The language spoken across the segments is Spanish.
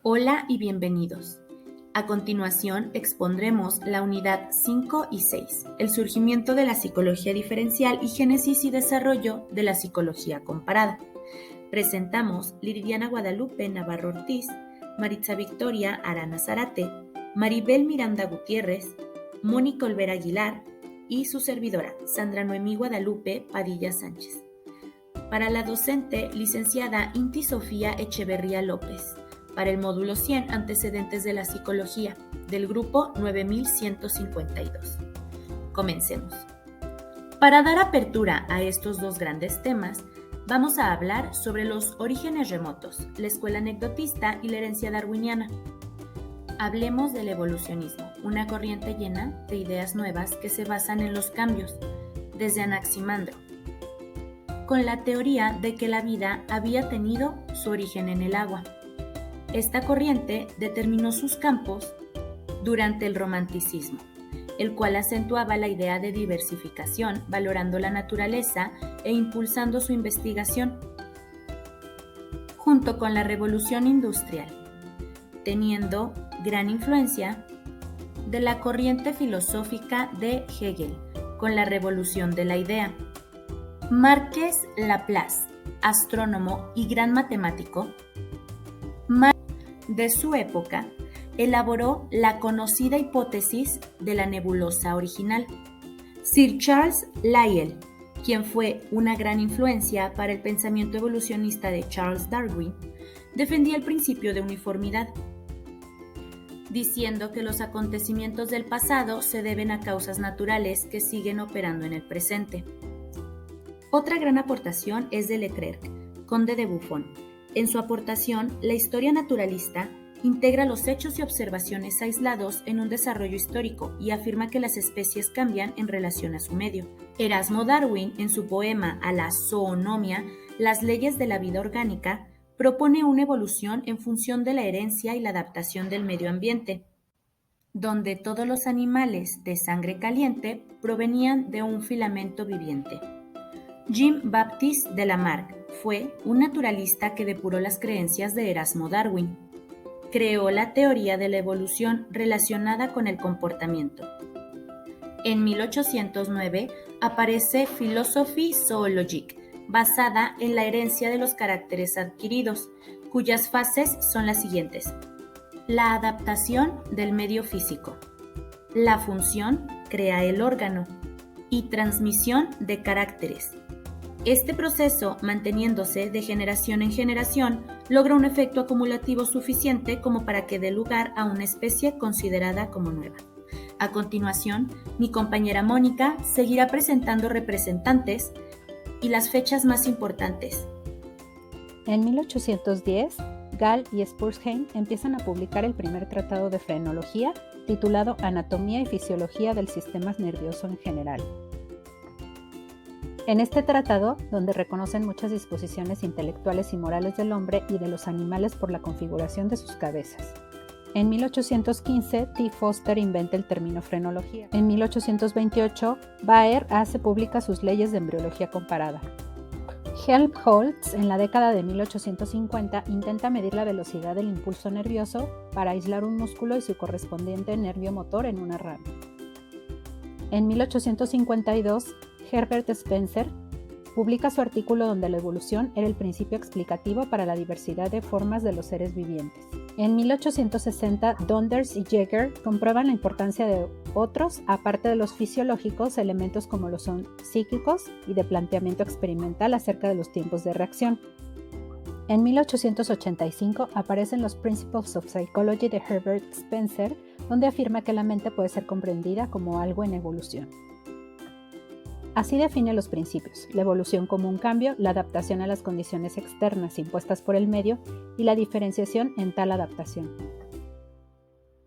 Hola y bienvenidos. A continuación expondremos la unidad 5 y 6, el surgimiento de la psicología diferencial y génesis y desarrollo de la psicología comparada. Presentamos Liliana Guadalupe Navarro Ortiz, Maritza Victoria Arana Zarate, Maribel Miranda Gutiérrez, Mónica Olvera Aguilar y su servidora, Sandra Noemí Guadalupe Padilla Sánchez. Para la docente, licenciada Inti Sofía Echeverría López. Para el módulo 100, antecedentes de la psicología, del grupo 9152. Comencemos. Para dar apertura a estos dos grandes temas, vamos a hablar sobre los orígenes remotos, la escuela anecdotista y la herencia darwiniana. Hablemos del evolucionismo, una corriente llena de ideas nuevas que se basan en los cambios, desde Anaximandro, con la teoría de que la vida había tenido su origen en el agua. Esta corriente determinó sus campos durante el romanticismo, el cual acentuaba la idea de diversificación, valorando la naturaleza e impulsando su investigación, junto con la revolución industrial, teniendo gran influencia de la corriente filosófica de Hegel, con la revolución de la idea. Marqués Laplace, astrónomo y gran matemático, de su época, elaboró la conocida hipótesis de la nebulosa original. Sir Charles Lyell, quien fue una gran influencia para el pensamiento evolucionista de Charles Darwin, defendía el principio de uniformidad, diciendo que los acontecimientos del pasado se deben a causas naturales que siguen operando en el presente. Otra gran aportación es de Leclerc, conde de Buffon. En su aportación, la historia naturalista integra los hechos y observaciones aislados en un desarrollo histórico y afirma que las especies cambian en relación a su medio. Erasmo Darwin, en su poema A la zoonomía, las leyes de la vida orgánica, propone una evolución en función de la herencia y la adaptación del medio ambiente, donde todos los animales de sangre caliente provenían de un filamento viviente. Jean-Baptiste de Lamarck fue un naturalista que depuró las creencias de Erasmo Darwin. Creó la teoría de la evolución relacionada con el comportamiento. En 1809 aparece Philosophie zoologique, basada en la herencia de los caracteres adquiridos, cuyas fases son las siguientes: la adaptación del medio físico, la función crea el órgano y transmisión de caracteres. Este proceso, manteniéndose de generación en generación, logra un efecto acumulativo suficiente como para que dé lugar a una especie considerada como nueva. A continuación, mi compañera Mónica seguirá presentando representantes y las fechas más importantes. En 1810, Gall y Spurzheim empiezan a publicar el primer tratado de frenología, titulado Anatomía y Fisiología del Sistema Nervioso en General. En este tratado, donde reconocen muchas disposiciones intelectuales y morales del hombre y de los animales por la configuración de sus cabezas. En 1815, T. Foster inventa el término frenología. En 1828, Baer hace públicas sus leyes de embriología comparada. Helmholtz, en la década de 1850, intenta medir la velocidad del impulso nervioso para aislar un músculo y su correspondiente nervio motor en una rama. En 1852, Herbert Spencer publica su artículo donde la evolución era el principio explicativo para la diversidad de formas de los seres vivientes. En 1860, Donders y Jaeger comprueban la importancia de otros, aparte de los fisiológicos, elementos como lo son psíquicos y de planteamiento experimental acerca de los tiempos de reacción. En 1885 aparecen los Principles of Psychology de Herbert Spencer, donde afirma que la mente puede ser comprendida como algo en evolución. Así define los principios: la evolución como un cambio, la adaptación a las condiciones externas impuestas por el medio y la diferenciación en tal adaptación.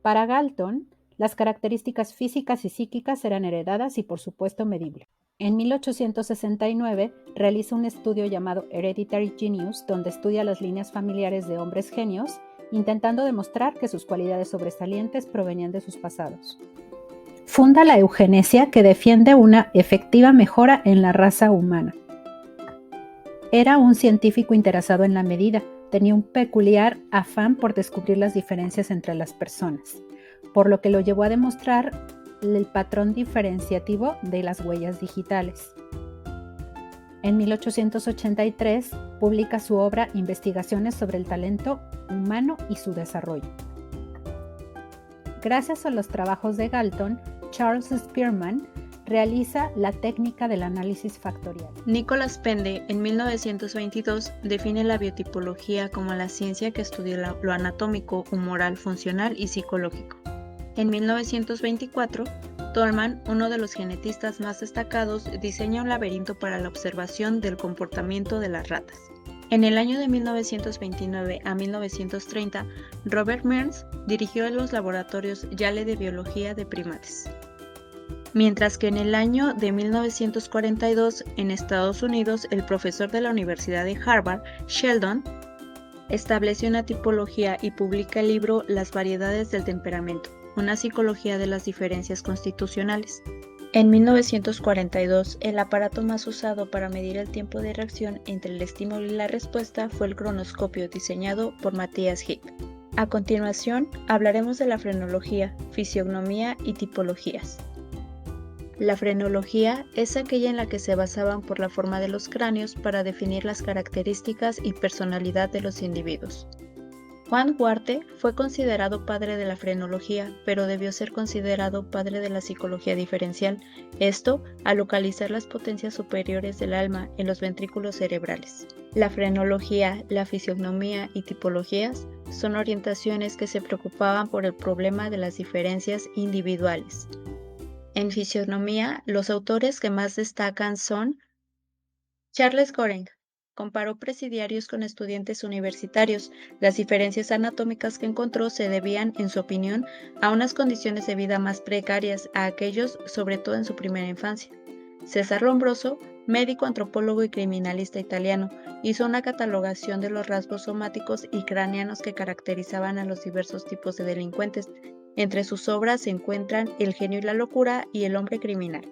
Para Galton, las características físicas y psíquicas eran heredadas y por supuesto medibles. En 1869 realiza un estudio llamado Hereditary Genius, donde estudia las líneas familiares de hombres genios, intentando demostrar que sus cualidades sobresalientes provenían de sus pasados. Funda la eugenesia, que defiende una efectiva mejora en la raza humana. Era un científico interesado en la medida, tenía un peculiar afán por descubrir las diferencias entre las personas, por lo que lo llevó a demostrar el patrón diferenciativo de las huellas digitales. En 1883 publica su obra Investigaciones sobre el talento humano y su desarrollo. Gracias a los trabajos de Galton, Charles Spearman realiza la técnica del análisis factorial. Nicholas Pende, en 1922, define la biotipología como la ciencia que estudia lo anatómico, humoral, funcional y psicológico. En 1924, Tolman, uno de los genetistas más destacados, diseña un laberinto para la observación del comportamiento de las ratas. En el año de 1929 a 1930, Robert Mearns dirigió los laboratorios Yale de biología de primates. Mientras que en el año de 1942, en Estados Unidos, el profesor de la Universidad de Harvard, Sheldon, estableció una tipología y publica el libro Las variedades del temperamento, una psicología de las diferencias constitucionales. En 1942, el aparato más usado para medir el tiempo de reacción entre el estímulo y la respuesta fue el cronoscopio, diseñado por Matthias Heath. A continuación, hablaremos de la frenología, fisiognomía y tipologías. La frenología es aquella en la que se basaban por la forma de los cráneos para definir las características y personalidad de los individuos. Juan Huarte fue considerado padre de la frenología, pero debió ser considerado padre de la psicología diferencial, esto al localizar las potencias superiores del alma en los ventrículos cerebrales. La frenología, la fisiognomía y tipologías son orientaciones que se preocupaban por el problema de las diferencias individuales. En fisiognomía, los autores que más destacan son Charles Goring. Comparó presidiarios con estudiantes universitarios. Las diferencias anatómicas que encontró se debían, en su opinión, a unas condiciones de vida más precarias a aquellos, sobre todo en su primera infancia. César Lombroso, médico, antropólogo y criminalista italiano, hizo una catalogación de los rasgos somáticos y craneanos que caracterizaban a los diversos tipos de delincuentes. Entre sus obras se encuentran El genio y la locura y El hombre criminal.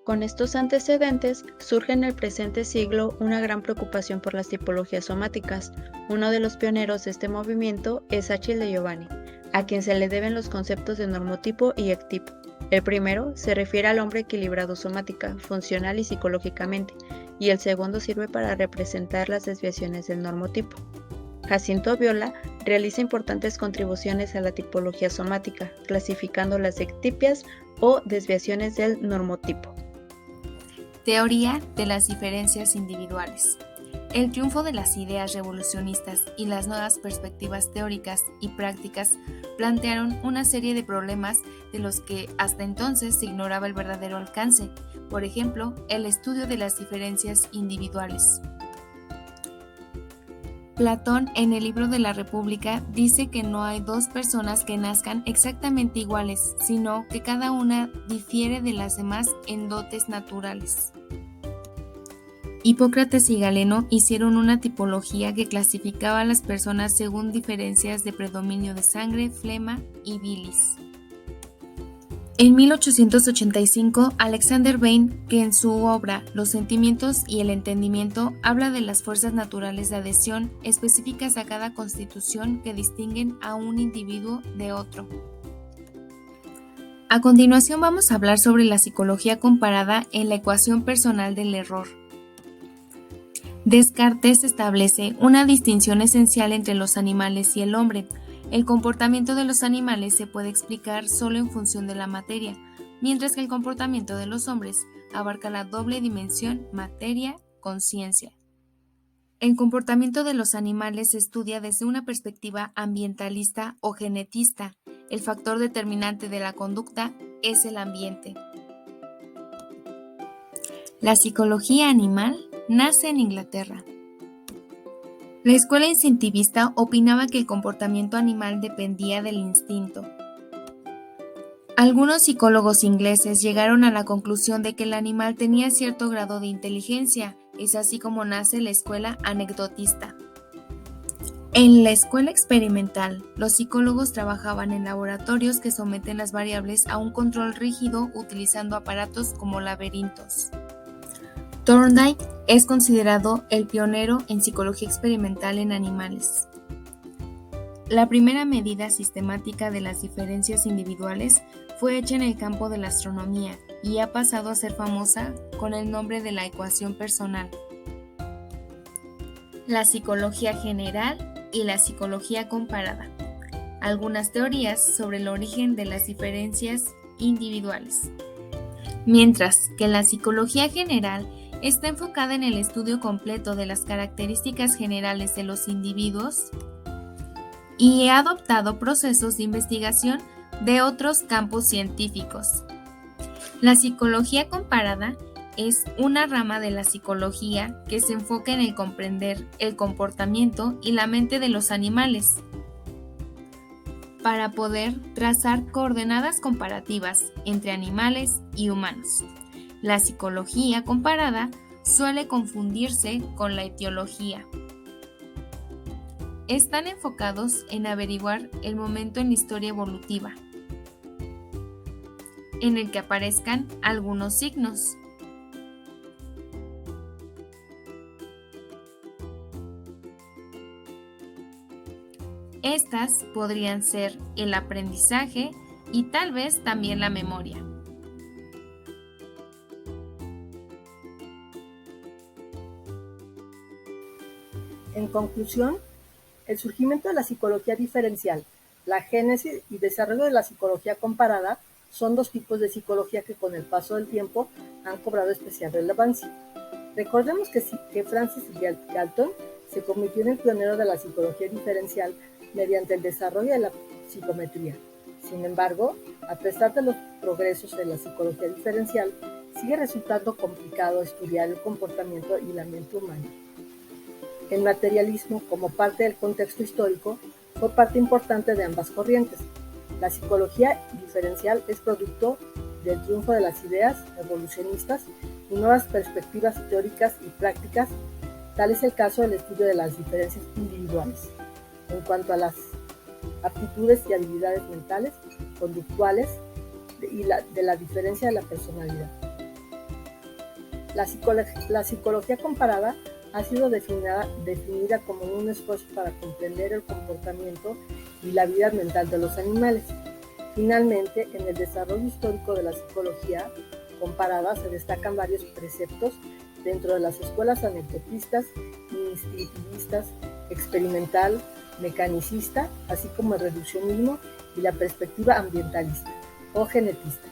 Con estos antecedentes, surge en el presente siglo una gran preocupación por las tipologías somáticas. Uno de los pioneros de este movimiento es Achille Giovanni, a quien se le deben los conceptos de normotipo y ectipo. El primero se refiere al hombre equilibrado somática, funcional y psicológicamente, y el segundo sirve para representar las desviaciones del normotipo. Jacinto Viola realiza importantes contribuciones a la tipología somática, clasificando las ectipias o desviaciones del normotipo. Teoría de las diferencias individuales. El triunfo de las ideas revolucionistas y las nuevas perspectivas teóricas y prácticas plantearon una serie de problemas de los que hasta entonces se ignoraba el verdadero alcance, por ejemplo, el estudio de las diferencias individuales. Platón, en el libro de la República, dice que no hay dos personas que nazcan exactamente iguales, sino que cada una difiere de las demás en dotes naturales. Hipócrates y Galeno hicieron una tipología que clasificaba a las personas según diferencias de predominio de sangre, flema y bilis. En 1885, Alexander Bain, que en su obra Los sentimientos y el entendimiento habla de las fuerzas naturales de adhesión específicas a cada constitución que distinguen a un individuo de otro. A continuación vamos a hablar sobre la psicología comparada en la ecuación personal del error. Descartes establece una distinción esencial entre los animales y el hombre. El comportamiento de los animales se puede explicar solo en función de la materia, mientras que el comportamiento de los hombres abarca la doble dimensión materia-conciencia. El comportamiento de los animales se estudia desde una perspectiva ambientalista o genetista. El factor determinante de la conducta es el ambiente. La psicología animal nace en Inglaterra. La escuela instintivista opinaba que el comportamiento animal dependía del instinto. Algunos psicólogos ingleses llegaron a la conclusión de que el animal tenía cierto grado de inteligencia. Es así como nace la escuela anecdotista. En la escuela experimental, los psicólogos trabajaban en laboratorios que someten las variables a un control rígido utilizando aparatos como laberintos. Thorndike Es considerado el pionero en psicología experimental en animales. La primera medida sistemática de las diferencias individuales fue hecha en el campo de la astronomía y ha pasado a ser famosa con el nombre de la ecuación personal. La psicología general y la psicología comparada. Algunas teorías sobre el origen de las diferencias individuales. Mientras que la psicología general está enfocada en el estudio completo de las características generales de los individuos y ha adoptado procesos de investigación de otros campos científicos. La psicología comparada es una rama de la psicología que se enfoca en el comprender el comportamiento y la mente de los animales, para poder trazar coordenadas comparativas entre animales y humanos. La psicología comparada suele confundirse con la etiología. Están enfocados en averiguar el momento en la historia evolutiva, en el que aparezcan algunos signos. Estas podrían ser el aprendizaje y tal vez también la memoria. En conclusión, el surgimiento de la psicología diferencial, la génesis y desarrollo de la psicología comparada son dos tipos de psicología que con el paso del tiempo han cobrado especial relevancia. Recordemos que Francis Galton se convirtió en el pionero de la psicología diferencial mediante el desarrollo de la psicometría. Sin embargo, a pesar de los progresos de la psicología diferencial, sigue resultando complicado estudiar el comportamiento y la mente humana. El materialismo, como parte del contexto histórico, fue parte importante de ambas corrientes. La psicología diferencial es producto del triunfo de las ideas evolucionistas y nuevas perspectivas teóricas y prácticas. Tal es el caso del estudio de las diferencias individuales en cuanto a las aptitudes y habilidades mentales, conductuales y de la diferencia de la personalidad. La psicología comparada ha sido definida como un esfuerzo para comprender el comportamiento y la vida mental de los animales. Finalmente, en el desarrollo histórico de la psicología comparada se destacan varios preceptos dentro de las escuelas anecdotistas, instintivistas, experimental, mecanicista, así como el reduccionismo y la perspectiva ambientalista o genetista.